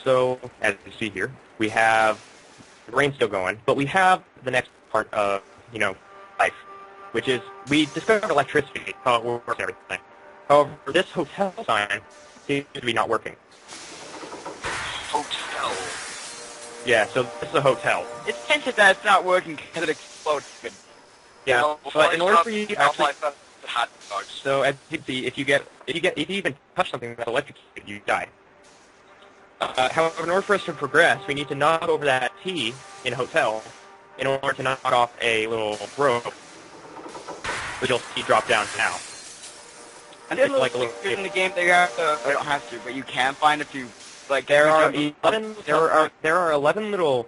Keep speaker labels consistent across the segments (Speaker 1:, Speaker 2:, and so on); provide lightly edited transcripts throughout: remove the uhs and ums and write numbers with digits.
Speaker 1: So, as you see here, we have the brain still going, but we have the next part of, life, which is we discovered electricity, how it works and everything. However, this hotel sign seems to be not working.
Speaker 2: Hotel.
Speaker 1: Yeah, so this is a hotel.
Speaker 2: It's hinted that it's not working because it exploded.
Speaker 1: Yeah, but in order for you to actually...
Speaker 2: hot dogs.
Speaker 1: So, as you can see, if you even touch something that's electrocuted, you die. However, in order for us to progress, we need to knock over that T in hotel in order to knock off a little rope, which you'll see drop down now.
Speaker 2: And there's like a little in the game they have to, I don't have to, but you can find if you like. There are 11
Speaker 1: little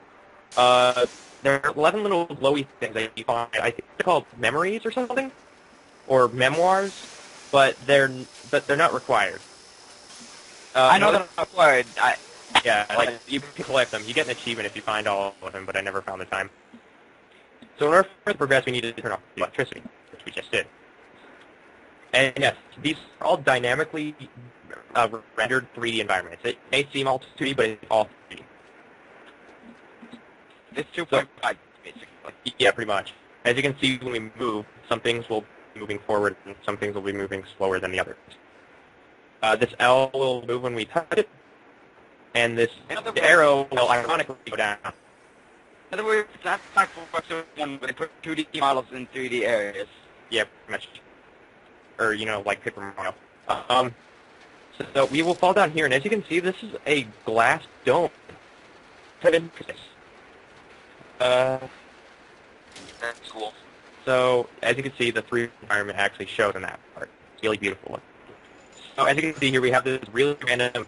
Speaker 1: glowy things that you find. I think they're called memories or something, or memoirs, but they're not required.
Speaker 2: I know they're not required.
Speaker 1: Yeah, like you can collect them. You get an achievement if you find all of them, but I never found the time. So in order for us to progress, we need to turn off the electricity, which we just did. And yes, these are all dynamically rendered 3D environments. It may seem all 2D, but it's all 3D.
Speaker 2: It's 2.5, basically.
Speaker 1: Yeah, pretty much. As you can see, when we move, some things will be moving forward, and some things will be moving slower than the others. This L will move when we touch it, and the arrow will ironically go down.
Speaker 2: In other words, it's not like one, but they put 2D models in 3D areas.
Speaker 1: Yeah, pretty much. Or, like Paper Mario. So we will fall down here, and as you can see, this is a glass dome. That's
Speaker 2: cool.
Speaker 1: So, as you can see, the 3D environment actually shows in that part. It's really beautiful. So, as you can see here, we have this really random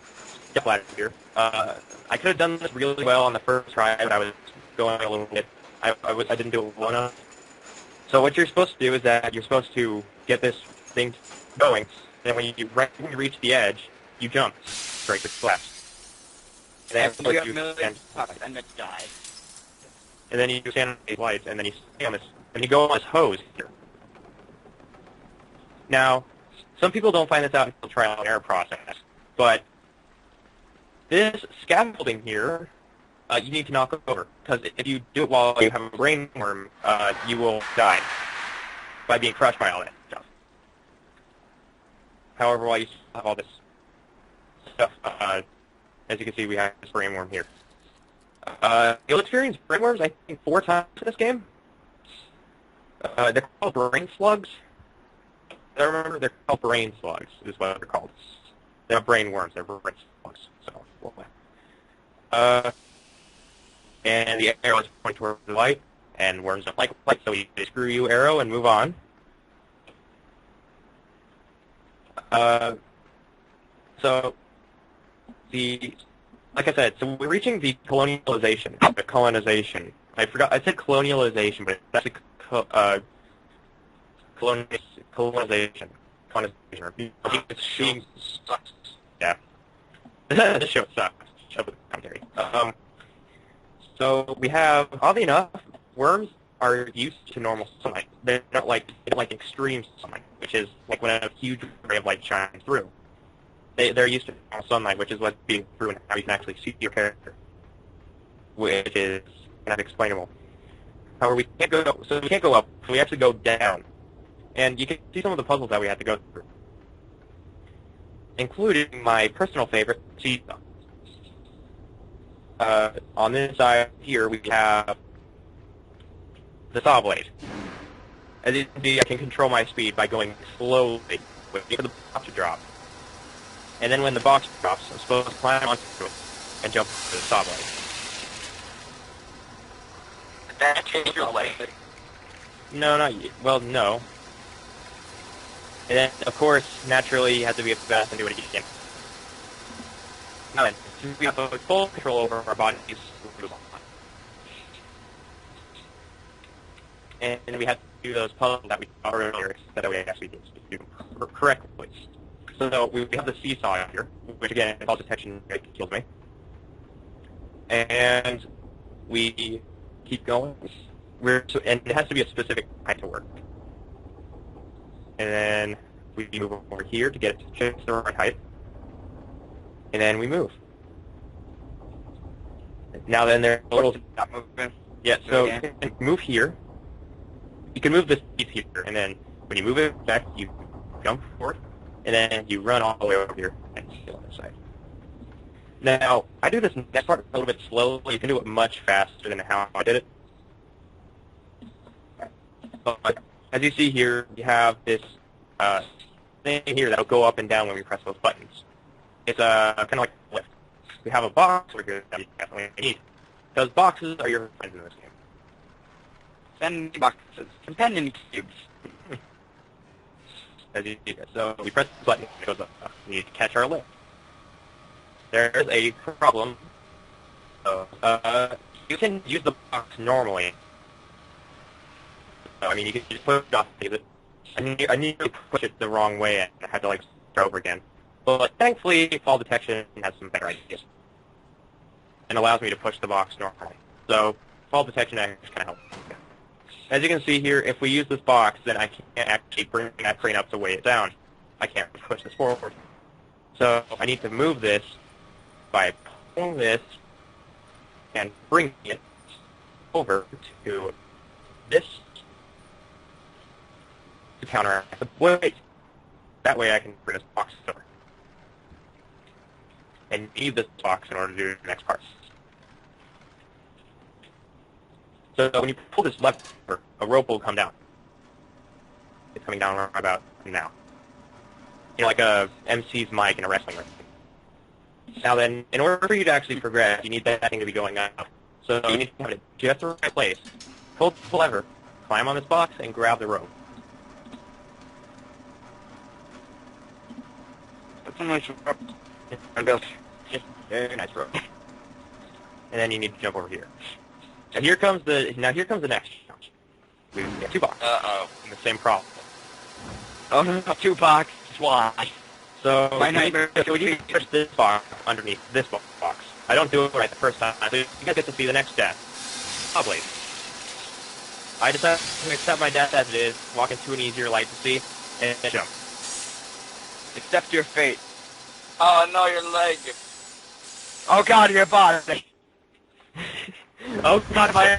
Speaker 1: step ladder here. I could have done this really well on the first try, but I was going a little bit. I didn't do it well enough. So what you're supposed to do is that you're supposed to get this thing going, and when you reach the edge, you jump straight to the left. And then
Speaker 2: die.
Speaker 1: And then you stand on these lights, and then you stay on this, and you go on this hose here. Now, some people don't find this out until trial and error process, but this scaffolding here, you need to knock over, because if you do it while you have a brain worm, you will die by being crushed by all that stuff. However, while you still have all this stuff, as you can see, we have this brain worm here. You'll experience brain worms, I think, 4 times in this game. They're called brain slugs. I remember they're called brain slugs, is what they're called. They're not brain worms, they're brain slugs. So, and the arrow is pointing toward the light, and worms don't like light, so we screw you, arrow, and move on. So, like I said, so we're reaching the colonization. I forgot, I said colonialization, but it's actually colonization. Yeah. This show sucks. Show with commentary. So we have, oddly enough, worms are used to normal sunlight. They don't like extreme sunlight, which is like when a huge ray of light shines through. They're used to normal sunlight, which is what's being through and how you can actually see your character, which is kind of explainable. However, we can't go up, so we actually go down. And you can see some of the puzzles that we had to go through, including my personal favorite, seesaw. On this side here, we have the saw blade. As you can see, I can control my speed by going slowly, waiting for the box to drop. And then when the box drops, I'm supposed to climb onto it and jump to the saw blade.
Speaker 2: Did that change your leg?
Speaker 1: No, not yet. Well, no. And then, of course, naturally, you have to be fast and do it again. Now then, since we have full control over our bodies, we move on. And we have to do those puzzles that we saw earlier that we actually did do correctly. So we have the seesaw here, which again, fall detection kills me. And we keep going. And it has to be a specific height to work. And then we move over here to get it to just the right height. And then we move. Now then, there are little...
Speaker 2: Stop moving.
Speaker 1: Yeah, so you can move here. You can move this piece here, and then when you move it back, you jump forward, and then you run all the way over here and stay on this side. Now, I do this next part a little bit slowly. You can do it much faster than how I did it. But as you see here, you have this thing here that'll go up and down when we press those buttons. It's kind of like a lift. We have a box over here that we definitely need, because boxes are your friends in this game.
Speaker 2: Then boxes, companion cubes.
Speaker 1: As you see, so we press the button, it goes up. We need to catch our lift. There's a problem. So, you can use the box normally. So, I mean, you can just put it off. I need to push it the wrong way, and I had to like start over again. But thankfully, fall detection has some better ideas, and allows me to push the box normally. So fall detection actually kind of helps. As you can see here, if we use this box, then I can't actually bring that crane up to weigh it down. I can't push this forward. So I need to move this by pulling this and bringing it over to this to counteract the weight. That way I can bring this box over. And you need this box in order to do the next parts. So when you pull this lever, a rope will come down. It's coming down right about now. You know, like a MC's mic in a wrestling ring. Now then, in order for you to actually progress, you need that thing to be going up. So you need to have it just the right place. Pull the lever, climb on this box, and grab the rope.
Speaker 2: That's a nice rope.
Speaker 1: Very nice rope. And then you need to jump over here. And here comes the next challenge. We have two boxes. And the same problem.
Speaker 2: Oh no, 2 boxes. Why?
Speaker 1: So
Speaker 2: My nightmare.
Speaker 1: we need to push this box underneath this box. I don't do it right the first time, so you guys get to see the next step. Probably. I decided to accept my death as it is, walk into an easier light to see, and jump.
Speaker 2: Accept your fate. Oh no, your leg. Oh god, your body.
Speaker 1: Oh god, my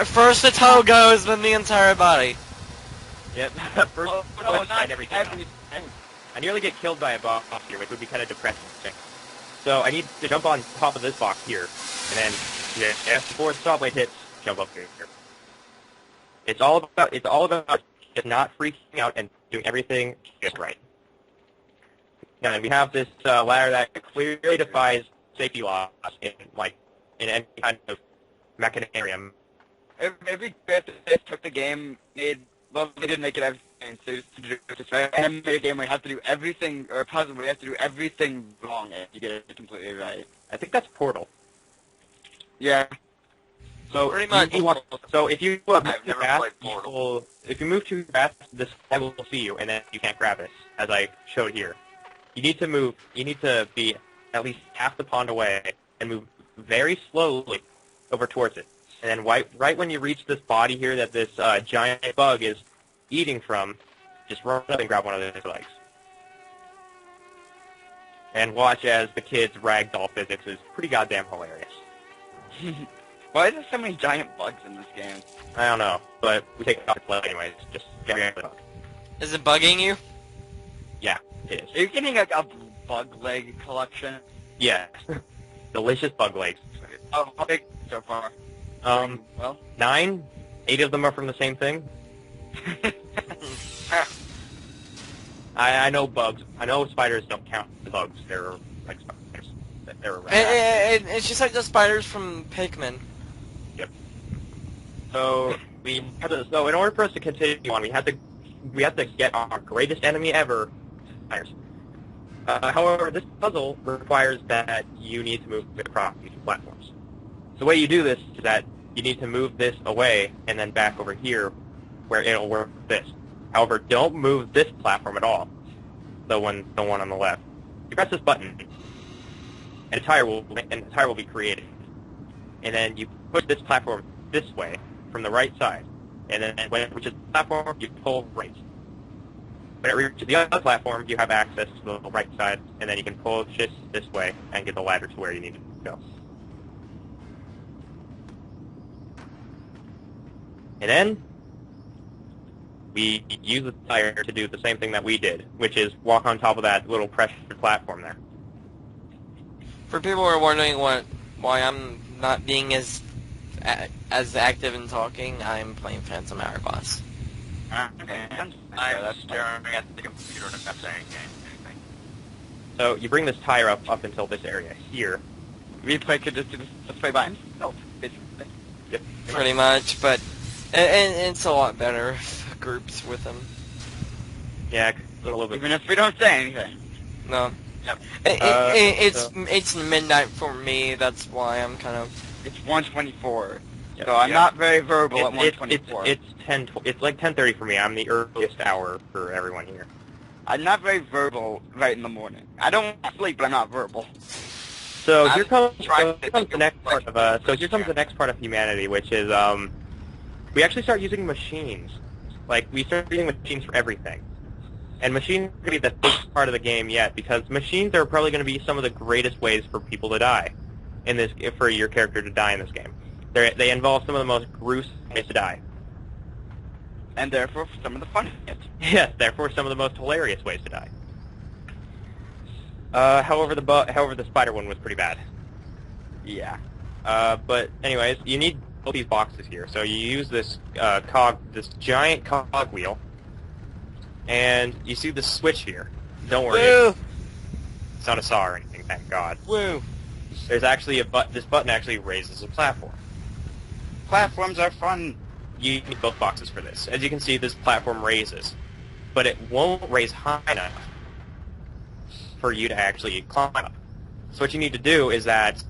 Speaker 3: First the toe goes, then the entire body.
Speaker 1: Yep. First,
Speaker 2: no, not
Speaker 1: everything.
Speaker 2: everything.
Speaker 1: I nearly get killed by a box here, which would be kind of depressing. So I need to jump on top of this box here, and then before the stoplight hits, jump up here. It's all about just not freaking out and doing everything just right. Now, and we have this ladder that clearly defies safety laws in any kind of mechanarium.
Speaker 2: Maybe if they took the game, they didn't make it everything. So just and made a game where you have to do everything, or a puzzle where you have to do everything wrong if you get it completely right.
Speaker 1: I think that's Portal.
Speaker 2: Yeah.
Speaker 1: So
Speaker 3: Pretty much.
Speaker 1: So if you
Speaker 2: I've
Speaker 1: move too
Speaker 2: never
Speaker 1: fast,
Speaker 2: played Portal.
Speaker 1: if you move too fast, this guy will see you, and then you can't grab it, as I showed here. You need to move. You need to be at least half the pond away and move very slowly over towards it. And then right when you reach this body here that this giant bug is eating from, just run up and grab one of his legs. And watch as the kids' ragdoll physics is pretty goddamn hilarious.
Speaker 2: Why is there so many giant bugs in this game?
Speaker 1: I don't know, but we take it off its leg anyways. Just get rid of the bug.
Speaker 3: Is it bugging you?
Speaker 1: Yeah, it is.
Speaker 2: Are you getting a bug leg collection?
Speaker 1: Yeah. Delicious bug legs.
Speaker 2: Oh, how big so far? Well,
Speaker 1: 9? 8 of them are from the same thing. I know bugs. I know spiders don't count as bugs. They're like spiders. They're
Speaker 3: It's just like the spiders from Pikmin.
Speaker 1: Yep. So so in order for us to continue on, we have to get our greatest enemy ever, spiders. However, this puzzle requires that you need to move across these platforms. So the way you do this is that you need to move this away and then back over here where it'll work with this. However, don't move this platform at all, the one on the left. You press this button, and a tire will be created. And then you push this platform this way from the right side. And then when it reaches the platform, you pull right. When it reaches the other platform, you have access to the right side, and then you can pull just this way and get the ladder to where you need to go. And then we use the tire to do the same thing that we did, which is walk on top of that little pressure platform there.
Speaker 3: For people who are wondering why I'm not being as active in talking, I'm playing Phantom Hourglass.
Speaker 2: Okay.
Speaker 4: I'm staring at the computer and not saying anything.
Speaker 1: So you bring this tire up until this area here.
Speaker 2: Replay could just do this play by himself, basically.
Speaker 1: Yep.
Speaker 3: Pretty much, but it's a lot better if groups with them.
Speaker 1: Yeah, a little bit.
Speaker 2: Even if we don't say anything.
Speaker 3: No.
Speaker 4: Yep.
Speaker 3: It's midnight for me. That's why I'm kind of.
Speaker 2: It's 1:24,
Speaker 1: Yep,
Speaker 2: so I'm
Speaker 1: yeah.
Speaker 2: not very verbal at 1:24.
Speaker 1: It's like 10:30 for me. I'm the earliest hour for everyone here.
Speaker 2: I'm not very verbal right in the morning. I don't sleep, but I'm not verbal.
Speaker 1: So
Speaker 4: I'm
Speaker 1: here comes
Speaker 4: trying to
Speaker 1: the next part of here comes the next part of humanity, which is we actually start using machines. Like we start using machines for everything. And machines are going to be the biggest part of the game yet, because machines are probably going to be some of the greatest ways for people to die in this, for your character to die in this game. They involve some of the most gruesome ways to die.
Speaker 2: And therefore, some of the funniest.
Speaker 1: Yes, therefore some of the most hilarious ways to die. However, the spider one was pretty bad.
Speaker 2: Yeah.
Speaker 1: But anyways, you need both these boxes here. So you use this this giant cog wheel. And you see the switch here. Don't worry,
Speaker 3: Woo!
Speaker 1: it's not a saw or anything, thank God.
Speaker 3: Woo!
Speaker 1: There's actually this button actually raises a platform.
Speaker 2: Platforms are fun.
Speaker 1: You need both boxes for this. As you can see, this platform raises, but it won't raise high enough for you to actually climb up. So what you need to do is that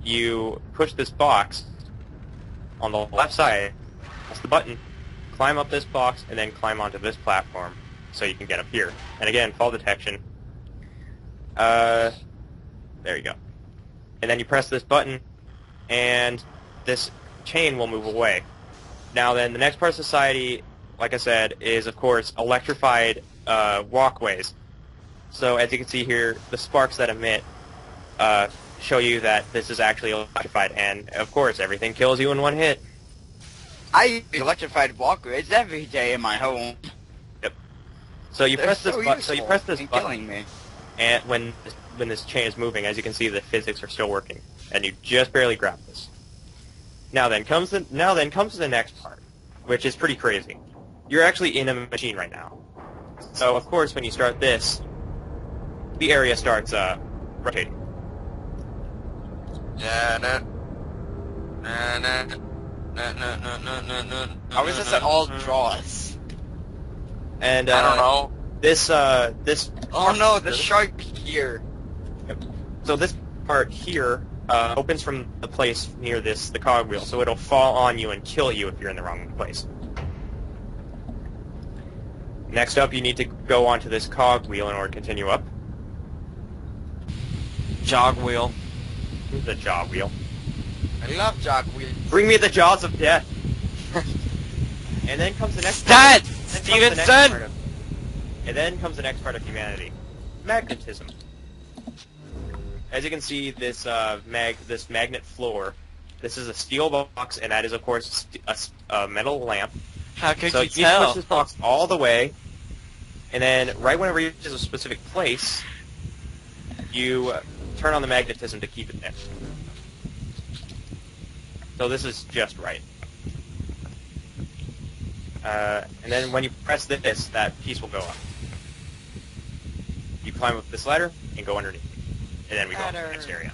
Speaker 1: you push this box on the left side, press the button, climb up this box, and then climb onto this platform so you can get up here. And again, fall detection. There you go. And then you press this button, and this chain will move away. Now then, the next part of society, like I said, is, of course, electrified walkways. So as you can see here, the sparks that emit show you that this is actually electrified, and, of course, everything kills you in one hit.
Speaker 2: I use electrified walkways every day in my home.
Speaker 1: Yep. So you
Speaker 2: They're
Speaker 1: press this
Speaker 2: so
Speaker 1: button. So you
Speaker 2: useful
Speaker 1: press this
Speaker 2: in
Speaker 1: button,
Speaker 2: killing me.
Speaker 1: and when this chain is moving, as you can see, the physics are still working, and you just barely grab this. Now then comes the next part, which is pretty crazy. You're actually in a machine right now. So of course, when you start this, the area starts rotating.
Speaker 3: How is this at all draws?
Speaker 1: And
Speaker 4: I don't know.
Speaker 1: this
Speaker 3: Oh no, the shark here.
Speaker 1: So this part here opens from the place near the cogwheel, so it'll fall on you and kill you if you're in the wrong place. Next up, you need to go onto this cogwheel in order to continue up.
Speaker 3: Jog wheel.
Speaker 1: The jaw wheel.
Speaker 3: I love jog wheel.
Speaker 1: Bring me the jaws of death. And then comes the next
Speaker 3: Stat!
Speaker 1: part.
Speaker 3: Stevenson!
Speaker 1: And then comes the next part of humanity. Magnetism. As you can see, this magnet floor, this is a steel box, and that is, of course, a metal lamp.
Speaker 3: How could
Speaker 1: So
Speaker 3: you
Speaker 1: you
Speaker 3: tell?
Speaker 1: push this box all the way, and then right when it reaches a specific place, you turn on the magnetism to keep it there. So this is just right. And then when you press this, that piece will go up. You climb up this ladder and go underneath. And then we go to the next area.